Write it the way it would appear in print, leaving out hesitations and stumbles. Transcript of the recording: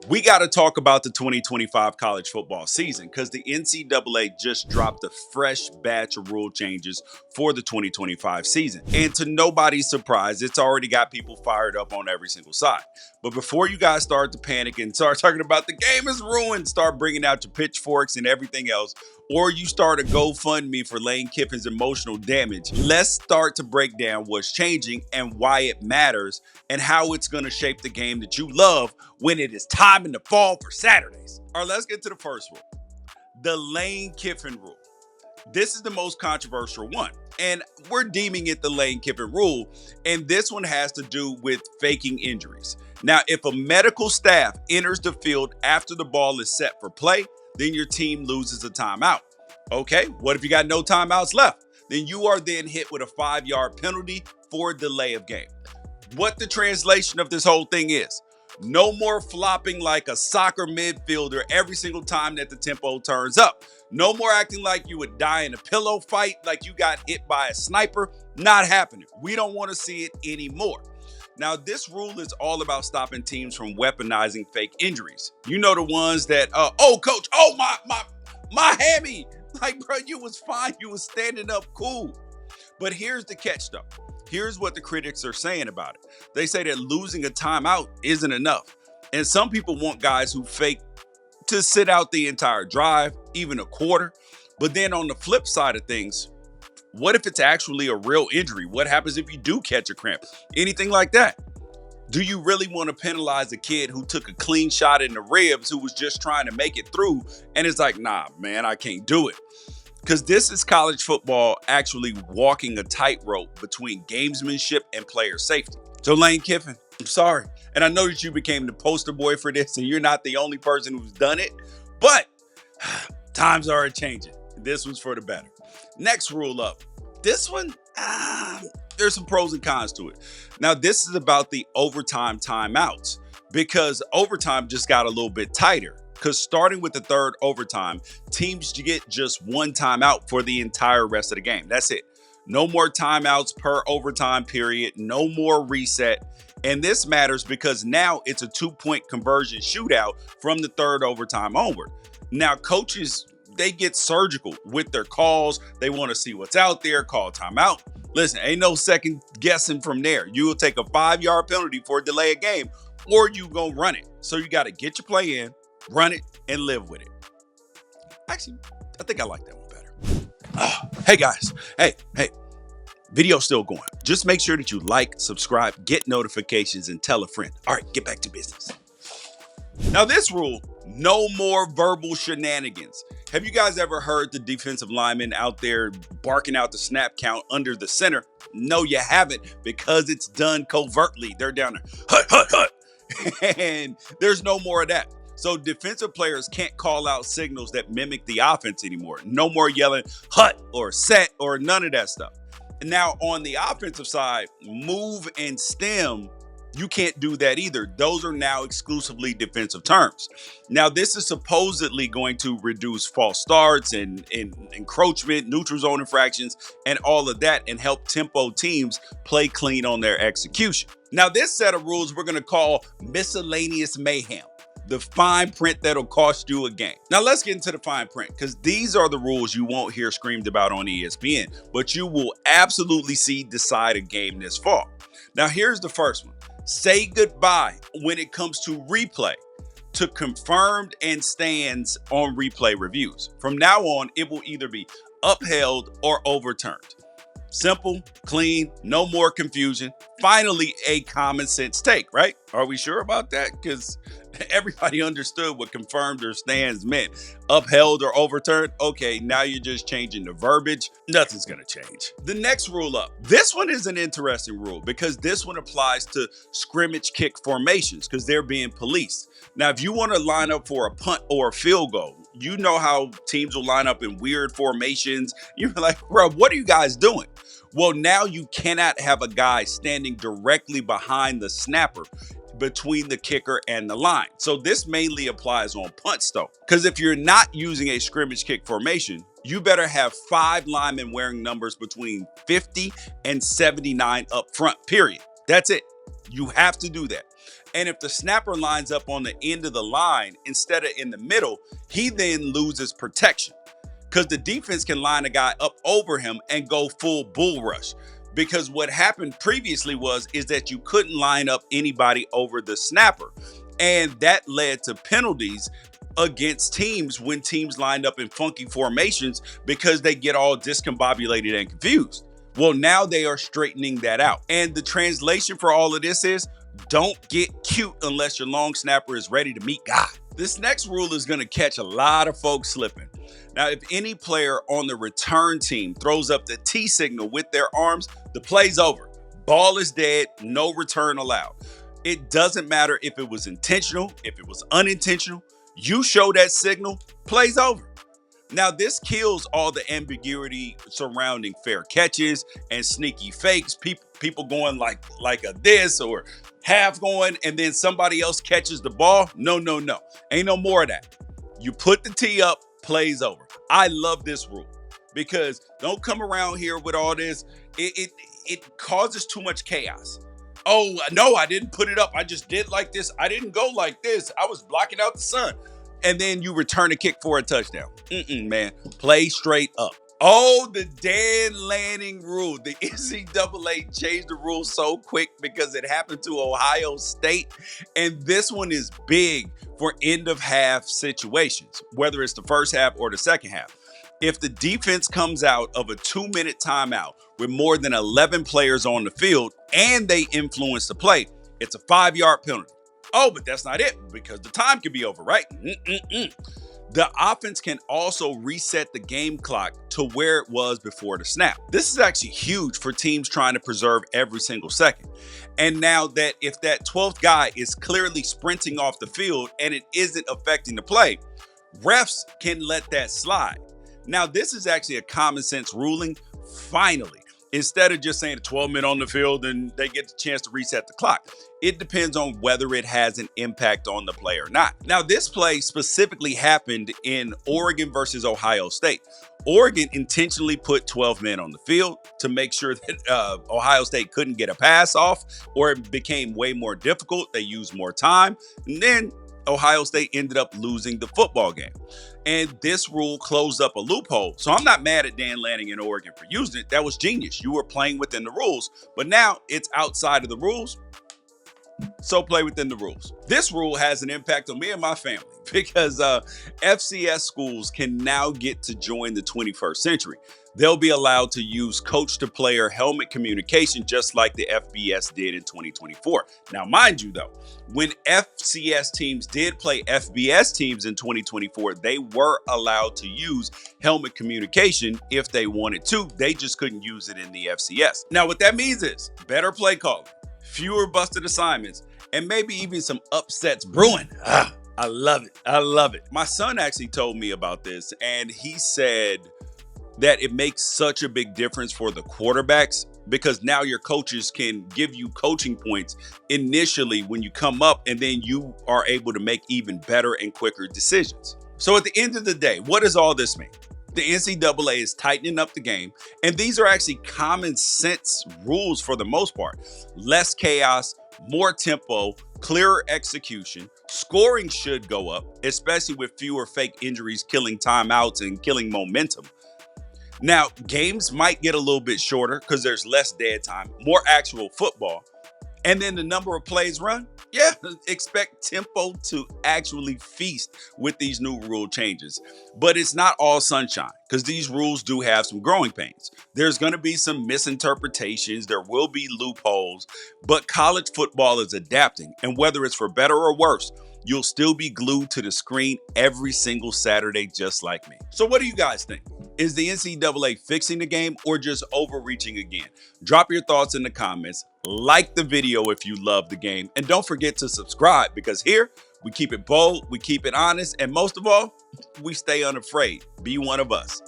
We got to talk about the 2025 college football season because the NCAA just dropped a fresh batch of rule changes for the 2025 season. And to nobody's surprise, it's already got people fired up on every single side. But before you guys start to panic and start talking about the game is ruined, start bringing out your pitchforks and everything else, or you start a GoFundMe for Lane Kiffin's emotional damage, let's start to break down what's changing and why it matters and how it's going to shape the game that you love when it is time in the fall for Saturdays. All right, let's get to the first rule. The Lane Kiffin Rule. This is the most controversial one, and we're deeming it the Lane Kiffin Rule, and this one has to do with faking injuries. Now, if a medical staff enters the field after the ball is set for play, then your team loses a timeout. Okay, what if you got no timeouts left? Then you are then hit with a 5-yard penalty for delay of game. What the translation of this whole thing is: no more flopping like a soccer midfielder every single time that the tempo turns up. No more acting like you would die in a pillow fight like you got hit by a sniper. Not happening. We don't want to see it anymore. Now, this rule is all about stopping teams from weaponizing fake injuries. You know, the ones that, coach, my hammy. Like, bro, you was fine. You was standing up cool. But here's the catch, though. Here's what the critics are saying about it. They say that losing a timeout isn't enough. And some people want guys who fake to sit out the entire drive, even a quarter. But then on the flip side of things, what if it's actually a real injury? What happens if you do catch a cramp? Anything like that? Do you really want to penalize a kid who took a clean shot in the ribs, who was just trying to make it through, and it's like, nah, man, I can't do it? Because this is college football actually walking a tightrope between gamesmanship and player safety. So Lane Kiffin, I'm sorry. And I know that you became the poster boy for this, and you're not the only person who's done it, but times are changing. This one's for the better. Next rule up. This one, there's some pros and cons to it. Now, this is about the overtime timeouts, because overtime just got a little bit tighter. Because starting with the third overtime, teams get just one timeout for the entire rest of the game. That's it. No more timeouts per overtime period. No more reset. And this matters because now it's a 2-point conversion shootout from the third overtime onward. Now, coaches, they get surgical with their calls. They want to see what's out there, call timeout. Listen, ain't no second guessing from there. You will take a 5-yard penalty for a delay of game, or you gonna run it. So you got to get your play in, run it, and live with it. Actually, I think I like that one better. Hey guys, hey, video's still going. Just make sure that you like, subscribe, get notifications, and tell a friend. All right, get back to business. Now this rule, no more verbal shenanigans. Have you guys ever heard the defensive lineman out there barking out the snap count under the center? No, you haven't, because it's done covertly. They're down there, hut. And there's no more of that. So defensive players can't call out signals that mimic the offense anymore. No more yelling hut or set or none of that stuff. And now on the offensive side, move and stem, you can't do that either. Those are now exclusively defensive terms. Now, this is supposedly going to reduce false starts and encroachment, neutral zone infractions, and all of that, and help tempo teams play clean on their execution. Now, this set of rules we're going to call miscellaneous mayhem. The fine print that'll cost you a game. Now let's get into the fine print, because these are the rules you won't hear screamed about on ESPN, but you will absolutely see decide a game this fall. Now here's the first one. Say goodbye when it comes to replay to confirmed and stands on replay reviews. From now on, it will either be upheld or overturned. Simple, clean, no more confusion. Finally, a common sense take, right? Are we sure about that? Because everybody understood what confirmed or stands meant. Upheld or overturned. Okay, now you're just changing the verbiage. Nothing's going to change. The next rule up. This one is an interesting rule because this one applies to scrimmage kick formations because they're being policed. Now, if you want to line up for a punt or a field goal, you know how teams will line up in weird formations. You're like, bro, what are you guys doing? Well, now you cannot have a guy standing directly behind the snapper between the kicker and the line. So this mainly applies on punts though, because if you're not using a scrimmage kick formation, you better have 5 linemen wearing numbers between 50 and 79 up front, period. That's it. You have to do that. And if the snapper lines up on the end of the line instead of in the middle, he then loses protection because the defense can line a guy up over him and go full bull rush. Because what happened previously is that you couldn't line up anybody over the snapper. And that led to penalties against teams when teams lined up in funky formations because they get all discombobulated and confused. Well, now they are straightening that out. And the translation for all of this is don't get cute unless your long snapper is ready to meet God. This next rule is going to catch a lot of folks slipping. Now, if any player on the return team throws up the T signal with their arms, the play's over. Ball is dead, no return allowed. It doesn't matter if it was intentional, if it was unintentional. You show that signal, play's over. Now, this kills all the ambiguity surrounding fair catches and sneaky fakes. People going like a this or half going, and then somebody else catches the ball. No. Ain't no more of that. You put the tee up, plays over. I love this rule because don't come around here with all this. It causes too much chaos. Oh, no, I didn't put it up. I just did like this. I didn't go like this. I was blocking out the sun. And then you return a kick for a touchdown. Man, play straight up. Oh, the Dan Lanning rule. The NCAA changed the rule so quick because it happened to Ohio State. And this one is big for end of half situations, whether it's the first half or the second half. If the defense comes out of a 2-minute timeout with more than 11 players on the field and they influence the play, it's a 5-yard penalty. Oh, but that's not it because the time could be over, right? The offense can also reset the game clock to where it was before the snap. This is actually huge for teams trying to preserve every single second. And now that if that 12th guy is clearly sprinting off the field and it isn't affecting the play, refs can let that slide. Now, this is actually a common sense ruling, finally. Instead of just saying 12 men on the field and they get the chance to reset the clock. It depends on whether it has an impact on the play or not. Now, this play specifically happened in Oregon versus Ohio State. Oregon intentionally put 12 men on the field to make sure that Ohio State couldn't get a pass off, or it became way more difficult. They used more time. And then Ohio State ended up losing the football game. And this rule closed up a loophole. So I'm not mad at Dan Lanning in Oregon for using it. That was genius. You were playing within the rules, but now it's outside of the rules. So play within the rules. This rule has an impact on me and my family because FCS schools can now get to join the 21st century. They'll be allowed to use coach-to-player helmet communication just like the FBS did in 2024. Now, mind you, though, when FCS teams did play FBS teams in 2024, they were allowed to use helmet communication if they wanted to. They just couldn't use it in the FCS. Now, what that means is better play calling, fewer busted assignments, and maybe even some upsets brewing. I love it. I love it. My son actually told me about this, and he said that it makes such a big difference for the quarterbacks because now your coaches can give you coaching points initially when you come up, and then you are able to make even better and quicker decisions. So at the end of the day, what does all this mean? The NCAA is tightening up the game, and these are actually common sense rules for the most part. Less chaos, more tempo, clearer execution. Scoring should go up, especially with fewer fake injuries killing timeouts and killing momentum. Now, games might get a little bit shorter because there's less dead time, more actual football. And then the number of plays run, expect tempo to actually feast with these new rule changes. But it's not all sunshine because these rules do have some growing pains. There's going to be some misinterpretations. There will be loopholes, but college football is adapting. And whether it's for better or worse, you'll still be glued to the screen every single Saturday, just like me. So what do you guys think? Is the NCAA fixing the game or just overreaching again? Drop your thoughts in the comments. Like the video if you love the game. And don't forget to subscribe because here we keep it bold, we keep it honest, and most of all, we stay unafraid. Be one of us.